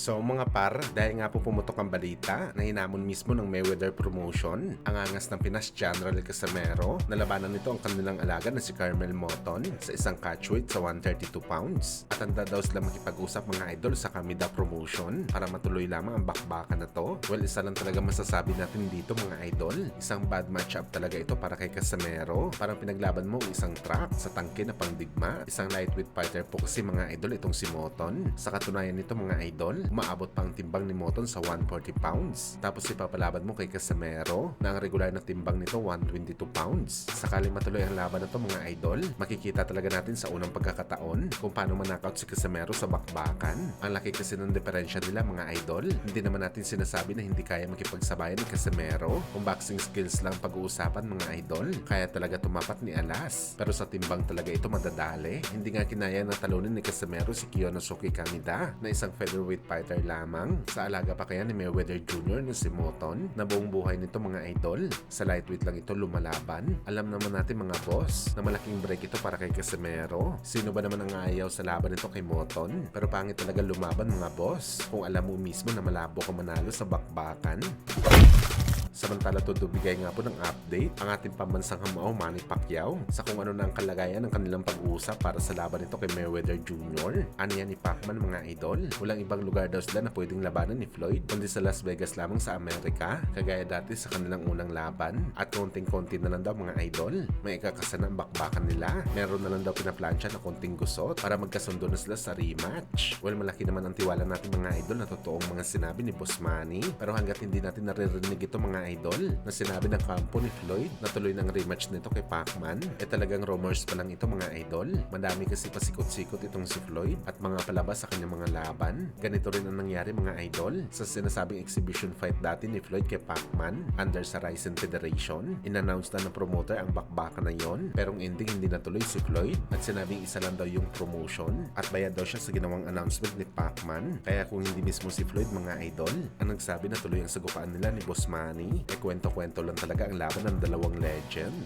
So mga par, dahil nga po pumutok ang balita na hinamon mismo ng Mayweather Promotion ang angas ng Pinas General Casimero, nalabanan nito ang kanilang alaga na si Carmel Moton sa isang catchweight sa 132 pounds. At handa daw sila makipag-usap mga idol sa Kamida Promotion para matuloy lamang ang bakbakan na to. Well, isa lang talaga masasabi natin dito mga idol, isang bad matchup talaga ito para kay Casimero. Parang pinaglaban mo ang isang track sa tangke na pangdigma. Isang lightweight fighter po kasi mga idol itong si Moton. Sa katunayan nito mga idol, umaabot pa ang timbang ni Moton sa 140 pounds. Tapos ipapalaban mo kay Casimero na ang regular na timbang nito 122 pounds. Sakaling matuloy ang laban na to mga idol, makikita talaga natin sa unang pagkakataon kung paano manakaut si Casimero sa bakbakan. Ang laki kasi ng diferensya nila mga idol. Hindi naman natin sinasabi na hindi kaya makipagsabayan ni Casimero. Kung boxing skills lang pag-uusapan mga idol, kaya talaga tumapat ni Alas. Pero sa timbang talaga ito madadali. Hindi nga kinaya na talunin ni Casimero si Kiyonosuke Kamida na isang featherweight fighter lamang. Sa alaga pa kaya ni Mayweather Jr. na si Moton na buong buhay nito mga idol. Sa lightweight lang ito lumalaban. Alam naman natin mga boss na malaking break ito para kay Casimero. Sino ba naman ang ayaw sa laban nito kay Moton? Pero pangit talaga lumaban mga boss kung alam mo mismo na malabo ka manalo sa bakbakan. Samantala bigay nga po ng update ang ating pambansang hamao Manny Pacquiao sa kung ano na ang kalagayan ng kanilang pag-uusap para sa laban nito kay Mayweather Jr. Ano yan ni Pacman mga idol? Walang ibang lugar daw sila na pwedeng labanan ni Floyd kundi sa Las Vegas lamang sa Amerika, kagaya dati sa kanilang unang laban. At konting-konti na lang daw mga idol, may ikakasana ang bakbakan nila. Meron na lang daw pinaplansya na konting gusot para magkasundo na sila sa rematch. Well, malaki naman ang tiwala natin mga idol na totoong mga sinabi ni Boss Manny, pero hanggat hindi natin naririnig ito mga idol na sinabi ng kampo ni Floyd na tuloy ng rematch nito kay Pacman, talagang rumors pa lang ito mga idol. Madami kasi pasikot-sikot itong si Floyd at mga palabas sa kanyang mga laban. Ganito rin ang nangyari mga idol sa sinasabing exhibition fight dati ni Floyd kay Pacman under sa Ryzen Federation. In-announce na ng promoter ang bakbakan na yon, pero ang ending hindi natuloy si Floyd at sinabing isa lang daw yung promotion at bayad daw siya sa ginawang announcement ni Pacman. Kaya kung hindi mismo si Floyd mga idol ang nagsabi na tuloy ang sagupaan nila ni Boss Manny, kwento-kwento lang talaga ang laban ng dalawang legend.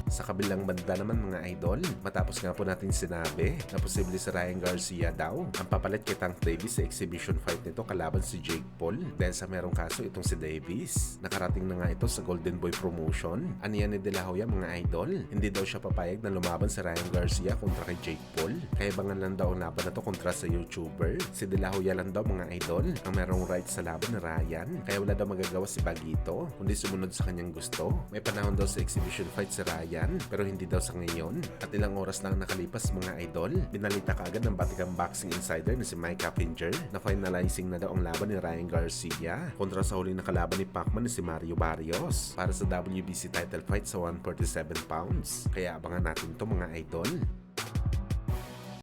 Sa kabilang banda naman mga idol, matapos nga po natin sinabi na posible si Ryan Garcia daw ang papalit kay Tank Davis sa exhibition fight nito kalaban si Jake Paul dahil sa merong kaso itong si Davis. Nakarating na nga ito sa Golden Boy Promotion. Aniya ni De La Hoya mga idol, hindi daw siya papayag na lumaban si Ryan Garcia kontra kay Jake Paul. Kaya bangan lang daw ang laban na to kontra sa YouTuber. Si De La Hoya lang daw mga idol ang merong right sa laban ni Ryan, kaya wala daw magagawa si Bagito kundi sumunod sa kanyang gusto. May panahon daw sa exhibition fight si Ryan pero hindi daw sa ngayon. At ilang oras lang nakalipas mga idol, binalita kaagad ng Batikang Boxing Insider na si Mike Happinger na finalizing na daw ang laban ni Ryan Garcia kontra sa huling nakalaban ni Pacman na si Mario Barrios para sa WBC title fight sa 147 pounds. Kaya abangan natin to mga idol.